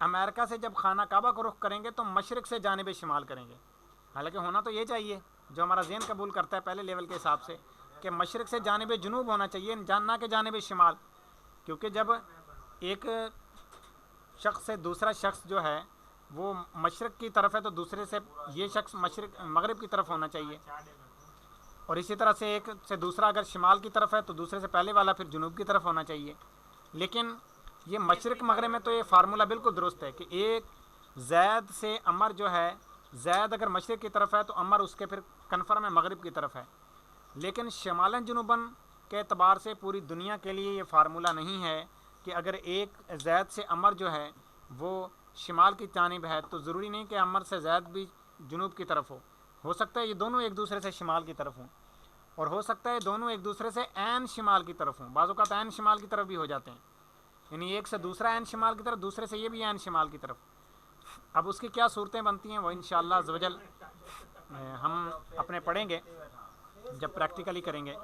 امریکہ سے جب خانہ کعبہ کو رخ کریں گے تو مشرق سے جانب شمال کریں گے. حالانکہ ہونا تو یہ چاہیے جو ہمارا ذہن قبول کرتا ہے پہلے لیول کے حساب سے کہ مشرق سے جانب جنوب ہونا چاہیے, جاننا کہ جانب شمال. کیونکہ جب ایک شخص سے دوسرا شخص جو ہے وہ مشرق کی طرف ہے تو دوسرے سے یہ شخص مغرب کی طرف ہونا چاہیے. اور اسی طرح سے ایک سے دوسرا اگر شمال کی طرف ہے تو دوسرے سے پہلے والا پھر جنوب کی طرف ہونا چاہیے. لیکن یہ مشرق مغرب میں تو یہ فارمولہ بالکل درست ہے کہ ایک زید سے عمر جو ہے, زید اگر مشرق کی طرف ہے تو عمر اس کے پھر کنفرم ہے مغرب کی طرف ہے. لیکن شمالاً جنوباً کے اعتبار سے پوری دنیا کے لیے یہ فارمولہ نہیں ہے کہ اگر ایک زید سے عمر جو ہے وہ شمال کی جانب ہے تو ضروری نہیں کہ عمر سے زید بھی جنوب کی طرف ہو سکتا ہے یہ دونوں ایک دوسرے سے شمال کی طرف ہوں, اور ہو سکتا ہے دونوں ایک دوسرے سے عین شمال کی طرف ہوں. بعض اوقات عین شمال کی طرف بھی ہو جاتے ہیں, یعنی ایک سے دوسرا عین شمال کی طرف, دوسرے سے یہ بھی عین شمال کی طرف. اب اس کی کیا صورتیں بنتی ہیں وہ انشاءاللہ عز و جل ہم اپنے پڑھیں گے جب پریکٹیکلی کریں گے.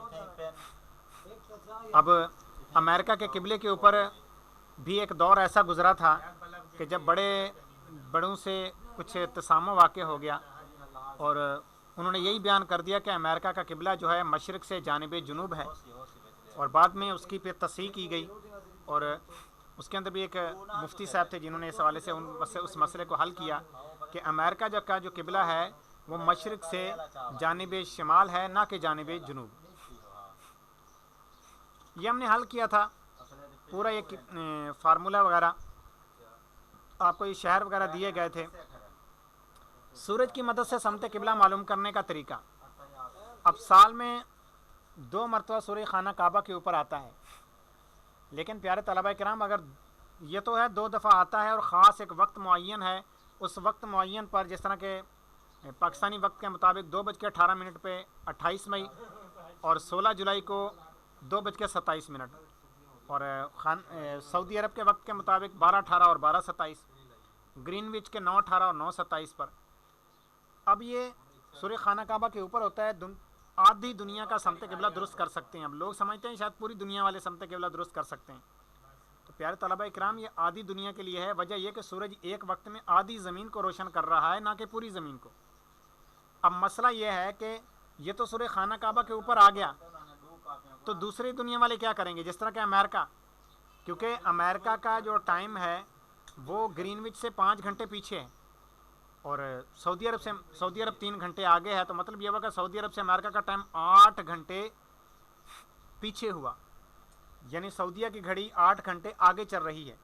اب امریکہ کے قبلے کے اوپر بھی ایک دور ایسا گزرا تھا کہ جب بڑوں سے کچھ تسامح واقع ہو گیا اور انہوں نے یہی بیان کر دیا کہ امریکہ کا قبلہ جو ہے مشرق سے جانب جنوب ہے, اور بعد میں اس کی پھر تصحیح کی گئی. اور اس کے اندر بھی ایک مفتی صاحب تھے جنہوں نے اس حوالے سے اس مسئلے کو حل کیا کہ امریکہ کا جو قبلہ ہے وہ مشرق سے جانب شمال ہے, نہ کہ جانب جنوب. یہ ہم نے حل کیا تھا پورا ایک فارمولہ وغیرہ, آپ کو یہ شہر وغیرہ دیے گئے تھے. سورج کی مدد سے سمت قبلہ معلوم کرنے کا طریقہ. اب سال میں 2 مرتبہ سورج خانہ کعبہ کے اوپر آتا ہے, لیکن پیارے طلبہ کرام اگر یہ تو ہے 2 دفعہ آتا ہے اور خاص ایک وقت معین ہے, اس وقت معین پر جس طرح کہ پاکستانی وقت کے مطابق 2:18 پہ 28 مئی اور 16 جولائی کو 2:27 اور سعودی عرب کے وقت کے مطابق 12:18 اور 12:27, گرین وچ کے 9:18 اور 9:27 پر. اب یہ سورج خانہ کعبہ کے اوپر ہوتا ہے, آدھی دنیا کا سمت قبلہ درست کر سکتے ہیں. اب لوگ سمجھتے ہیں شاید پوری دنیا والے سمت قبلہ درست کر سکتے ہیں, تو پیارے طلبہ اکرام یہ آدھی دنیا کے لیے ہے. وجہ یہ کہ سورج ایک وقت میں آدھی زمین کو روشن کر رہا ہے, نہ کہ پوری زمین کو. اب مسئلہ یہ ہے کہ یہ تو سورج خانہ کعبہ کے اوپر آ گیا تو دوسری دنیا والے کیا کریں گے, جس طرح کہ امریکہ, کیونکہ امریکہ کا جو ٹائم ہے وہ گرین وچ سے 5 گھنٹے پیچھے ہے اور سعودی عرب 3 گھنٹے آگے ہے. تو مطلب یہ ہوا کہ سعودی عرب سے امریکہ کا ٹائم 8 گھنٹے پیچھے ہوا, یعنی سعودیہ کی گھڑی 8 گھنٹے آگے چل رہی ہے.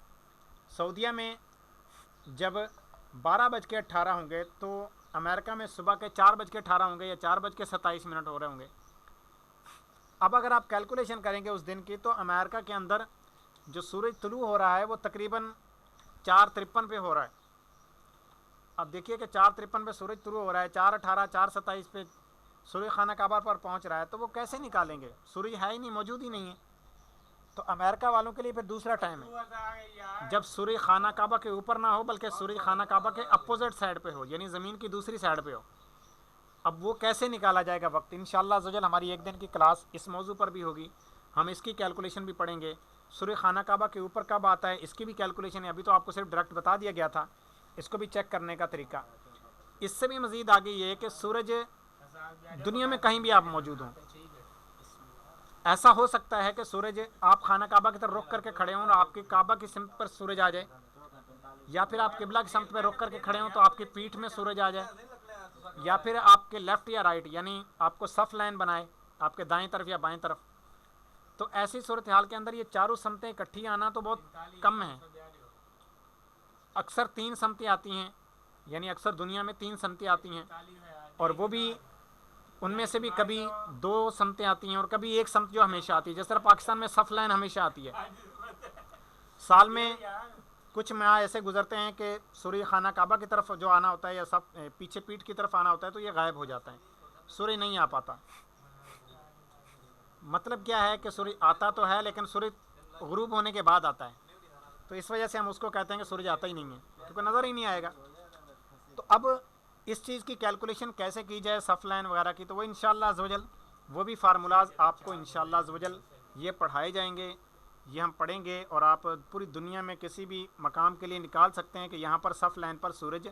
سعودیہ میں جب 12:18 ہوں گے تو امریکہ میں صبح کے 4:18 ہوں گے یا 4:27 ہو رہے ہوں گے. اب اگر آپ کیلکولیشن کریں گے اس دن کی تو امریکہ کے اندر جو سورج طلوع ہو رہا ہے وہ تقریباً 4:53 پہ ہو رہا ہے. اب دیکھیے کہ 4:53 پہ سورج طلوع ہو رہا ہے, 4:18 4:27 پہ سورج خانہ کعبہ پر پہنچ رہا ہے, تو وہ کیسے نکالیں گے, سورج ہے ہی نہیں, موجود ہی نہیں ہے. تو امریکہ والوں کے لیے پھر دوسرا ٹائم ہے جب سورج خانہ کعبہ کے اوپر نہ ہو بلکہ سورج خانہ کعبہ کے اپوزٹ سائڈ پہ ہو, یعنی زمین کی دوسری سائڈ پہ ہو. اب وہ کیسے نکالا جائے گا وقت, انشاءاللہ عز و جل ہماری ایک دن کی کلاس اس موضوع پر بھی ہوگی, ہم اس کی کیلکولیشن بھی پڑھیں گے. سورج خانہ کعبہ کے اوپر کب آتا ہے اس کی بھی کیلکولیشن ہے, ابھی تو آپ کو صرف ڈائریکٹ بتا دیا گیا تھا, اس کو بھی چیک کرنے کا طریقہ. اس سے بھی مزید آگے یہ ہے کہ سورج دنیا میں کہیں بھی آپ موجود ہوں, ایسا ہو سکتا ہے کہ سورج آپ خانہ کعبہ کی طرف رخ کر کے کھڑے ہوں اور آپ کی کعبہ کی سمت پر سورج آ جائے, یا پھر آپ قبلہ کی سمت پہ رخ کر کے کھڑے ہوں تو آپ کی پیٹھ میں سورج آ جائے, یا پھر آپ کے لیفٹ یا رائٹ یعنی آپ کو صف لائن بنائے آپ کے دائیں طرف یا بائیں طرف. تو ایسی صورتحال کے اندر یہ چاروں سمتیں اکٹھی آنا تو بہت کم ہے. اکثر 3 سمتیں آتی ہیں, یعنی اکثر دنیا میں 3 سمتیں آتی ہیں, اور وہ بھی ان میں سے بھی کبھی 2 سمتیں آتی ہیں اور کبھی 1 سمت جو ہمیشہ آتی ہے. جس طرح پاکستان میں صف لائن ہمیشہ آتی ہے. سال میں کچھ ماہ ایسے گزرتے ہیں کہ سورج خانہ کعبہ کی طرف جو آنا ہوتا ہے یا سب پیچھے پیٹھ کی طرف آنا ہوتا ہے تو یہ غائب ہو جاتا ہے, سورج نہیں آ پاتا. مطلب کیا ہے کہ سورج آتا تو ہے لیکن سورج غروب ہونے کے بعد آتا ہے, تو اس وجہ سے ہم اس کو کہتے ہیں کہ سورج آتا ہی نہیں ہے کیونکہ نظر ہی نہیں آئے گا. تو اب اس چیز کی کیلکولیشن کیسے کی جائے صف لائن وغیرہ کی, تو وہ انشاءاللہ عز و جل وہ بھی فارمولاز آپ کو انشاءاللہ عز و جل یہ پڑھائے جائیں گے. یہ ہم پڑھیں گے اور آپ پوری دنیا میں کسی بھی مقام کے لیے نکال سکتے ہیں کہ یہاں پر صف لائن پر سورج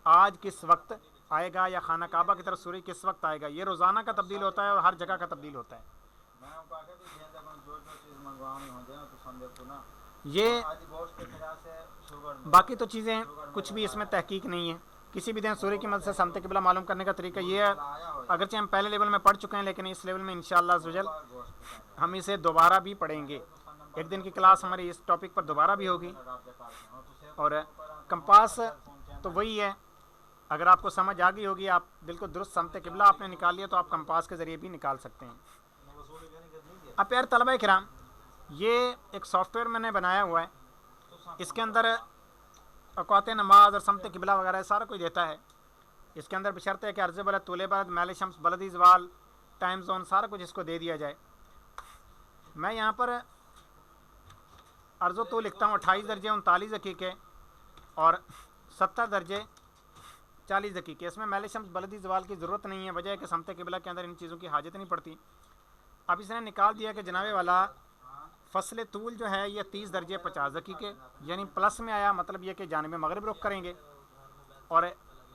آج کس وقت آئے گا یا خانہ کعبہ کی طرف سورج کس وقت آئے گا. یہ روزانہ کا تبدیل ہوتا ہے اور ہر جگہ کا تبدیل ہوتا ہے. یہ باقی تو چیزیں کچھ بھی اس میں تحقیق نہیں ہے. کسی بھی دن سورج کی مدد سے سمت قبلہ معلوم کرنے کا طریقہ یہ ہے, اگرچہ ہم پہلے لیول میں پڑھ چکے ہیں لیکن اس لیول میں انشاءاللہ عز و جل ہم اسے دوبارہ بھی پڑھیں گے. ایک دن کی کلاس ہماری اس ٹاپک پر دوبارہ بھی ہوگی. اور کمپاس تو وہی ہے, اگر آپ کو سمجھ آ گئی ہوگی, آپ بالکل درست سمت قبلہ آپ نے نکال لیا تو آپ کمپاس کے ذریعے بھی نکال سکتے ہیں. اب پیارے طلبہ کرام, یہ ایک سافٹ ویئر میں نے بنایا ہوا ہے. اس کے اندر اوقات نماز اور سمت قبلہ وغیرہ سارا کچھ دیتا ہے. اس کے اندر بشرط ہے کہ عرض بلد, طول بلد, میل شمس, بلدی زوال, ٹائم زون سارا کچھ اس کو دے دیا جائے. میں یہاں پر عرض و طول لکھتا ہوں 28 درجے 39 دقیقے اور 70 درجے 40 دقیقے. اس میں میل شمس بلدی زوال کی ضرورت نہیں ہے, وجہ ہے کہ سمت قبلہ کے اندر ان چیزوں کی حاجت نہیں پڑتی. اب اس نے نکال دیا کہ جناب والا فصل طول جو ہے یہ 30 درجے 50 دقیقے, یعنی پلس میں آیا, مطلب یہ کہ جانب مغرب رخ کریں گے. اور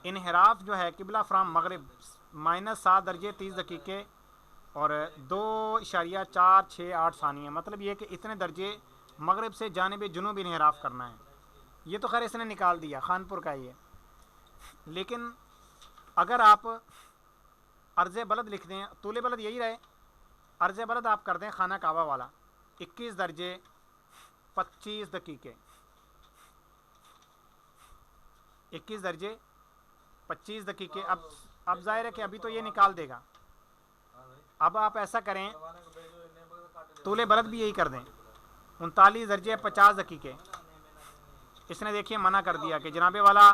انحراف جو ہے قبلہ فرام مغرب -7 درجے 30 دقیقے اور 2.468 ثانیہ, مطلب یہ کہ اتنے درجے مغرب سے جانب جنوب انحراف کرنا ہے. یہ تو خیر اس نے نکال دیا, خانپور کا یہ. لیکن اگر آپ عرض بلد لکھ دیں, طول بلد یہی رہے, عرض بلد آپ کر دیں خانہ کعبہ والا 21 درجے 25 دقیقے, 21 درجے 25 دقیقے. اب ظاہر ہے کہ ابھی تو یہ نکال دے گا. اب آپ ایسا کریں, طول بلد بھی یہی کر دیں 39 درجے 50 دقیقے. اس نے دیکھیے منع کر دیا کہ جناب والا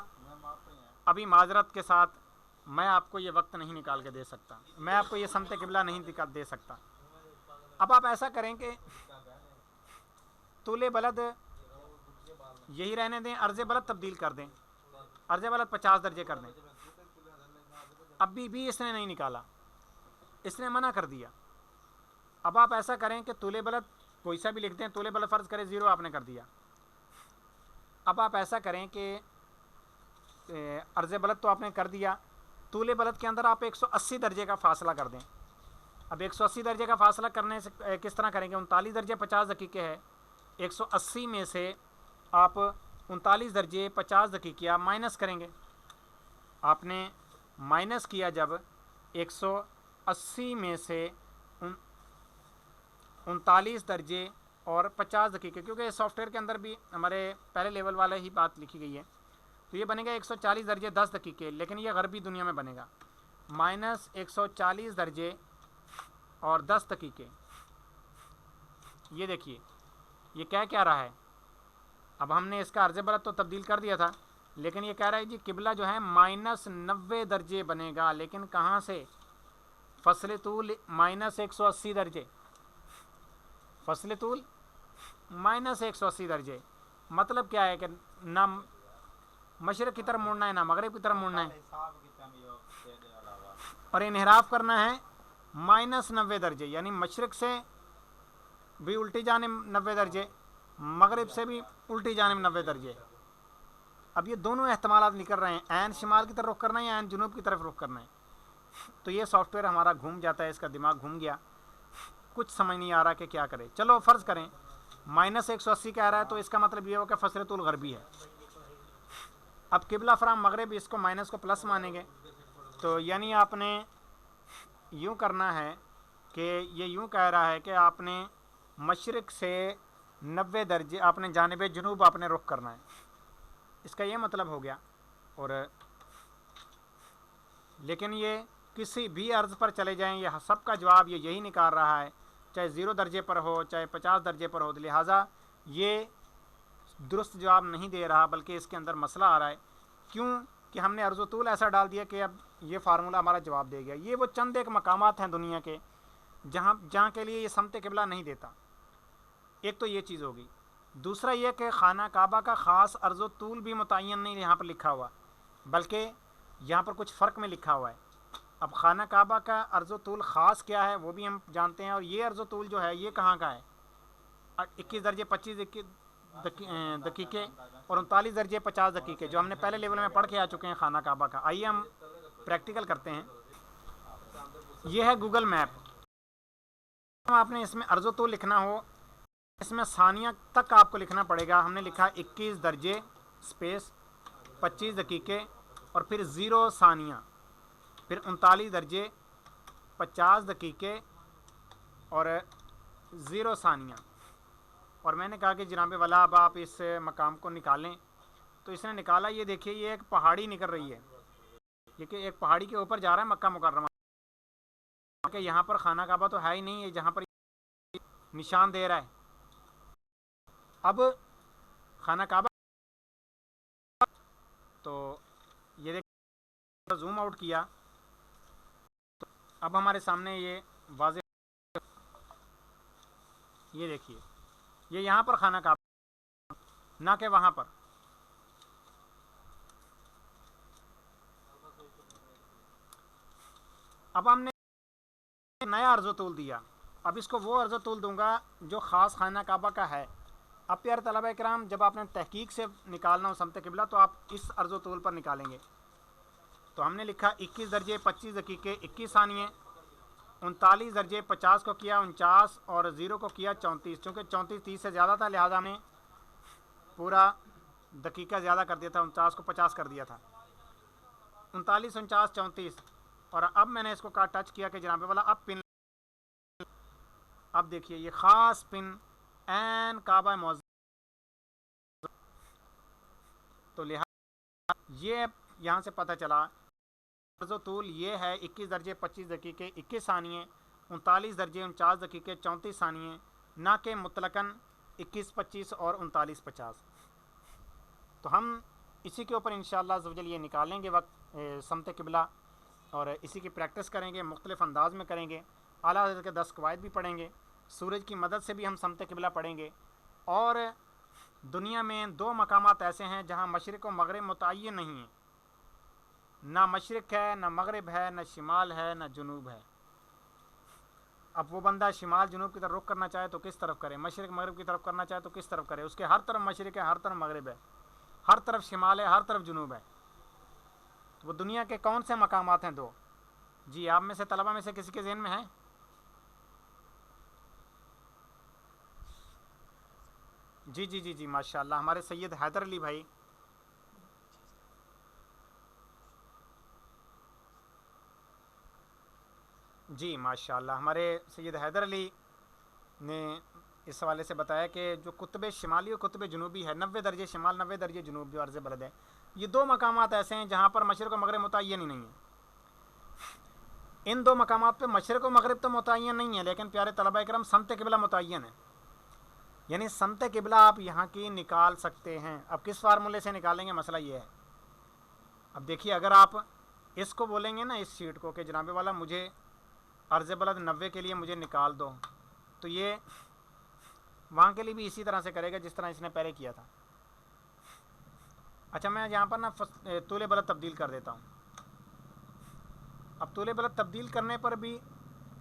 ابھی معذرت کے ساتھ میں آپ کو یہ وقت نہیں نکال کے دے سکتا, میں آپ کو یہ سمت قبلہ نہیں دے سکتا. اب آپ ایسا کریں کہ طول بلد یہی رہنے دیں, عرض بلد تبدیل کر دیں, عرض بلد 50 درجے کر دیں. اب بھی اس نے نہیں نکالا, اس نے منع کر دیا. اب آپ ایسا کریں کہ طول بلد کوئی سا بھی لکھ دیں, طول بلد فرض کریں 0 آپ نے کر دیا. اب آپ ایسا کریں کہ عرض بلد تو آپ نے کر دیا, طول بلد کے اندر آپ 180 درجے کا فاصلہ کر دیں. اب 180 درجے کا فاصلہ کرنے سے کس طرح کریں گے, 39 درجے 50 دقیقے ہے, 180 میں سے آپ 39 درجے 50 دقیقے آپ مائنس کریں گے. آپ نے مائنس کیا جب 180 میں سے 39 درجے اور 50 دقیقے, کیونکہ سافٹ ویئر کے اندر بھی ہمارے پہلے لیول والے ہی بات لکھی گئی ہے, تو یہ بنے گا 140 درجے 10 دقیقے, لیکن یہ غربی دنیا میں بنے گا مائنس 140 درجے اور 10 دقیقے. یہ دیکھیے یہ کیا رہا ہے. اب ہم نے اس کا عرض بلد تو تبدیل کر دیا تھا, لیکن یہ کہہ رہا ہے جی قبلہ جو ہے -90 درجے بنے گا, لیکن کہاں سے, فصل طول -180 درجے, فصل طول -180 درجے. مطلب کیا ہے کہ نہ مشرق کی طرف مڑنا ہے نہ مغرب کی طرف مڑنا ہے, اور انحراف کرنا ہے -90 درجے, یعنی مشرق سے بھی الٹی جانب 90 درجے, مغرب سے بھی الٹی جانب 90 درجے. اب یہ دونوں احتمالات نکل رہے ہیں, عین شمال کی طرف رخ کرنا ہے یا عین جنوب کی طرف رخ کرنا ہے. تو یہ سافٹ ویئر ہمارا گھوم جاتا ہے, اس کا دماغ گھوم گیا, کچھ سمجھ نہیں آ رہا کہ کیا کرے. چلو فرض کریں -180 کہہ رہا ہے, تو اس کا مطلب یہ ہو کہ فصل طول غربی ہے. اب قبلہ فرام مغرب اس کو مائنس کو پلس مانیں گے, تو یعنی آپ نے یوں کرنا ہے کہ یہ یوں کہہ رہا ہے کہ آپ نے مشرق سے 90 درجے آپ نے جانب جنوب آپ نے رخ کرنا ہے, اس کا یہ مطلب ہو گیا. اور لیکن یہ کسی بھی عرض پر چلے جائیں, یہ سب کا جواب یہ یہی نکال رہا ہے, چاہے 0 درجے پر ہو چاہے 50 درجے پر ہو. لہٰذا یہ درست جواب نہیں دے رہا, بلکہ اس کے اندر مسئلہ آ رہا ہے. کیوں کہ ہم نے عرض و طول ایسا ڈال دیا کہ اب یہ فارمولہ ہمارا جواب دے گیا. یہ وہ چند ایک مقامات ہیں دنیا کے جہاں کے لیے یہ سمت قبلہ نہیں دیتا. ایک تو یہ چیز ہوگی. دوسرا یہ کہ خانہ کعبہ کا خاص عرض و طول بھی متعین نہیں یہاں پر لکھا ہوا, بلکہ یہاں پر کچھ فرق میں لکھا ہوا ہے. اب خانہ کعبہ کا عرض و طول خاص کیا ہے وہ بھی ہم جانتے ہیں, اور یہ عرض و طول جو ہے یہ کہاں کا ہے, 21 درجے 25 دقیقے اور 39 درجے 50 دقیقے جو ہم نے پہلے لیول میں پڑھ کے آ چکے ہیں خانہ کعبہ کا. آئیے ہم پریکٹیکل کرتے ہیں. یہ ہے گوگل میپ. آپ نے اس میں عرض و طول لکھنا ہو, اس میں ثانیہ تک آپ کو لکھنا پڑے گا. ہم نے لکھا 21 درجے اسپیس 25 دقیقے اور پھر 0 ثانیہ, پھر 39 درجے 50 دقیقے اور 0 ثانیہ. اور میں نے کہا کہ جناب والا اب آپ اس مقام کو نکالیں, تو اس نے نکالا. یہ دیکھیے یہ ایک پہاڑی نکل رہی ہے, یہ کہ ایک پہاڑی کے اوپر جا رہا ہے مکہ مکرمہ, کہ یہاں پر خانہ کعبہ تو ہے ہی نہیں ہے جہاں پر نشان دے رہا ہے. اب خانہ کعبہ تو یہ دیکھ زوم آؤٹ کیا تو اب ہمارے سامنے یہ واضح, یہ دیکھیے یہ یہاں پر خانہ کعبہ نہ کہ وہاں پر. اب ہم نے نیا عرض و طول دیا, اب اس کو وہ عرض و طول دوں گا جو خاص خانہ کعبہ کا ہے. اب پیارے طلبہ کرام, جب آپ نے تحقیق سے نکالنا ہو سمت قبلہ تو آپ اس عرض و طول پر نکالیں گے. تو ہم نے لکھا 21 درجے 25 دقیقے 21 ثانیے, 39 درجے 50 کو کیا 49 اور 0 کو کیا 34. چونکہ 34 30 سے زیادہ تھا لہٰذا ہم نے پورا دقیقہ زیادہ کر دیا تھا, 49 کو 50 کر دیا تھا. 39 49 34. اور اب میں نے اس کو کہا ٹچ کیا کہ جناب والا اب پن, اب دیکھیے یہ خاص پن این کعبہ معظم. تو لہٰذا یہ یہاں سے پتہ چلا عرض و طول یہ ہے 21 درجے 25 دقیقے 21 ثانیے, 39 درجے 49 دقیقے 34 ثانیے, نہ کہ مطلقاً 21 25 اور 39 50. تو ہم اسی کے اوپر انشاءاللہ عزوجل یہ نکالیں گے وقت سمت قبلہ, اور اسی کی پریکٹس کریں گے, مختلف انداز میں کریں گے. اعلیٰ حضرت کے 10 قواعد بھی پڑھیں گے, سورج کی مدد سے بھی ہم سمت قبلہ پڑھیں گے. اور دنیا میں 2 مقامات ایسے ہیں جہاں مشرق و مغرب متعین نہیں ہیں, نہ مشرق ہے نہ مغرب ہے نہ شمال ہے نہ جنوب ہے. اب وہ بندہ شمال جنوب کی طرف رخ کرنا چاہے تو کس طرف کرے, مشرق مغرب کی طرف کرنا چاہے تو کس طرف کرے. اس کے ہر طرف مشرق ہے, ہر طرف مغرب ہے, ہر طرف شمال ہے, ہر طرف جنوب ہے. وہ دنیا کے کون سے مقامات ہیں 2؟ جی آپ میں سے طلبہ میں سے کسی کے ذہن میں ہے؟ جی جی جی جی ماشاءاللہ ہمارے سید حیدر علی بھائی. جی ماشاءاللہ ہمارے سید حیدر علی نے اس حوالے سے بتایا کہ جو قطب شمالی اور قطب جنوبی ہے, 90 درجے شمال 90 درجے جنوب جو عرض بلد ہے, یہ 2 مقامات ایسے ہیں جہاں پر مشرق و مغرب متعین ہی نہیں ہے. ان 2 مقامات پہ مشرق و مغرب تو متعین نہیں ہے, لیکن پیارے طلبہ کرام سمت قبلہ متعین ہے. یعنی سمت قبلہ آپ یہاں کی نکال سکتے ہیں. اب کس فارمولے سے نکالیں گے, مسئلہ یہ ہے. اب دیکھیے اگر آپ اس کو بولیں گے نا, اس شیٹ کو, کہ جناب والا مجھے عرض بلد 90 کے لیے مجھے نکال دو, تو یہ وہاں کے لیے بھی اسی طرح سے کرے گا جس طرح اس نے پہلے کیا تھا. اچھا میں یہاں پر نا طول بلد تبدیل کر دیتا ہوں. اب طول بلد تبدیل کرنے پر بھی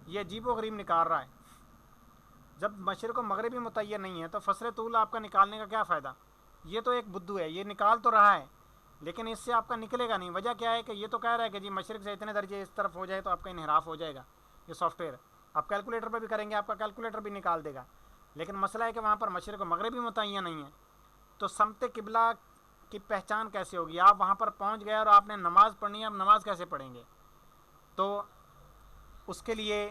یہ عجیب و غریب نکال رہا ہے. جب مشرق و مغربی متعین نہیں ہے تو فصل طول آپ کا نکالنے کا کیا فائدہ. یہ تو ایک بدو ہے, یہ نکال تو رہا ہے لیکن اس سے آپ کا نکلے گا نہیں. وجہ کیا ہے کہ یہ تو کہہ رہا ہے کہ جی مشرق سے اتنے درجے اس طرف ہو جائے تو آپ کا انحراف ہو جائے گا. یہ سافٹ ویئر آپ کیلکولیٹر پہ بھی کریں گے, آپ کا کیلکولیٹر بھی نکال دے گا. لیکن مسئلہ ہے کہ وہاں پر مشرق و مغربی متعین نہیں ہے, تو سمت قبلہ کی پہچان کیسے ہوگی. آپ وہاں پر پہنچ گئے اور آپ نے نماز پڑھنی ہے, اب نماز کیسے پڑھیں گے. تو اس کے لیے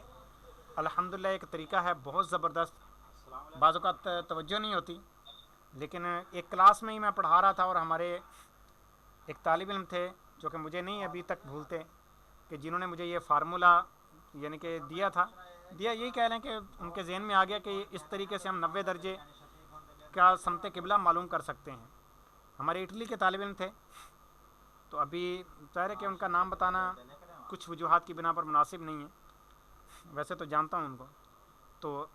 الحمدللہ ایک طریقہ ہے بہت زبردست. بعض اوقات توجہ نہیں ہوتی, لیکن ایک کلاس میں ہی میں پڑھا رہا تھا اور ہمارے ایک طالب علم تھے جو کہ مجھے نہیں ابھی تک بھولتے, کہ جنہوں نے مجھے یہ فارمولہ یعنی کہ دیا یہی کہہ لیں کہ ان کے ذہن میں آ گیا کہ اس طریقے سے ہم 90 درجے کا سمت قبلہ معلوم کر سکتے ہیں. ہمارے اٹلی کے طالب علم تھے, تو ابھی ظاہر ہے کہ ان کا نام بتانا کچھ وجوہات کی بنا پر مناسب نہیں ہے, ویسے تو جانتا ہوں ان کو. تو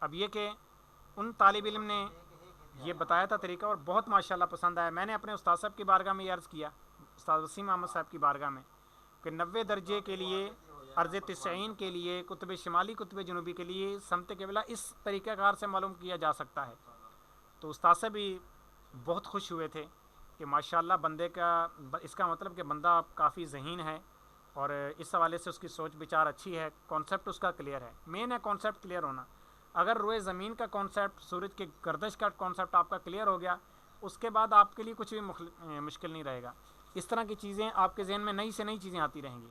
اب یہ کہ ان طالب علم نے یہ بتایا تھا طریقہ اور بہت ماشاءاللہ پسند آیا. میں نے اپنے استاد صاحب کی بارگاہ میں یہ عرض کیا, استاد وسیم احمد صاحب کی بارگاہ میں, کہ 90 درجے کے لیے عرض تسعین کے لیے، قطب شمالی قطب جنوبی کے لیے سمت قبلہ اس طریقہ کار سے معلوم کیا جا سکتا ہے۔ تو استاد سے بھی بہت خوش ہوئے تھے کہ ماشاءاللہ بندے کا، اس کا مطلب کہ بندہ کافی ذہین ہے اور اس حوالے سے اس کی سوچ بچار اچھی ہے، کانسیپٹ اس کا کلیئر ہے۔ مین ہے کانسیپٹ کلیئر ہونا۔ اگر روئے زمین کا کانسیپٹ، سورج کے گردش کا کانسیپٹ آپ کا کلیئر ہو گیا، اس کے بعد آپ کے لیے کچھ بھی مشکل نہیں رہے گا۔ اس طرح کی چیزیں آپ کے ذہن میں نئی سے نئی چیزیں آتی رہیں گی۔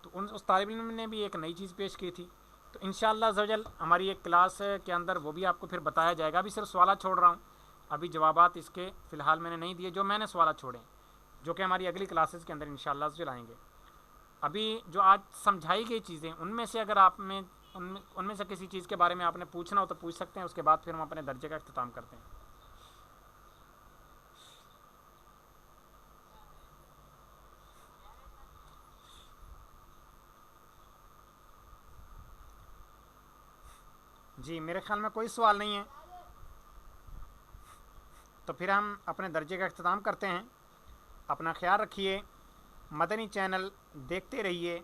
تو اس طالب علم نے بھی ایک نئی چیز پیش کی تھی۔ تو انشاءاللہ عز و جل ہماری ایک کلاس کے اندر وہ بھی آپ کو پھر بتایا جائے گا۔ ابھی صرف سوالات چھوڑ رہا ہوں، ابھی جوابات اس کے فی الحال میں نے نہیں دیے، جو میں نے سوالات چھوڑے ہیں، جو کہ ہماری اگلی کلاسز کے اندر انشاءاللہ عز و جل آئیں گے۔ ابھی جو آج سمجھائی گئی چیزیں، ان میں سے اگر آپ میں ان میں سے کسی چیز کے بارے میں آپ نے پوچھنا ہو تو پوچھ سکتے ہیں، اس کے بعد پھر ہم اپنے درجے کا اختتام کرتے ہیں۔ جی میرے خیال میں کوئی سوال نہیں ہے، تو پھر ہم اپنے درجے کا اختتام کرتے ہیں۔ اپنا خیال رکھیے، مدنی چینل دیکھتے رہیے۔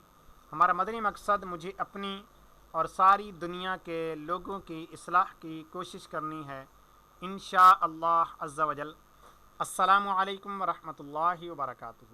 ہمارا مدنی مقصد مجھے اپنی اور ساری دنیا کے لوگوں کی اصلاح کی کوشش کرنی ہے، انشاء اللہ عز و جل۔ السلام علیکم ورحمۃ اللہ وبرکاتہ۔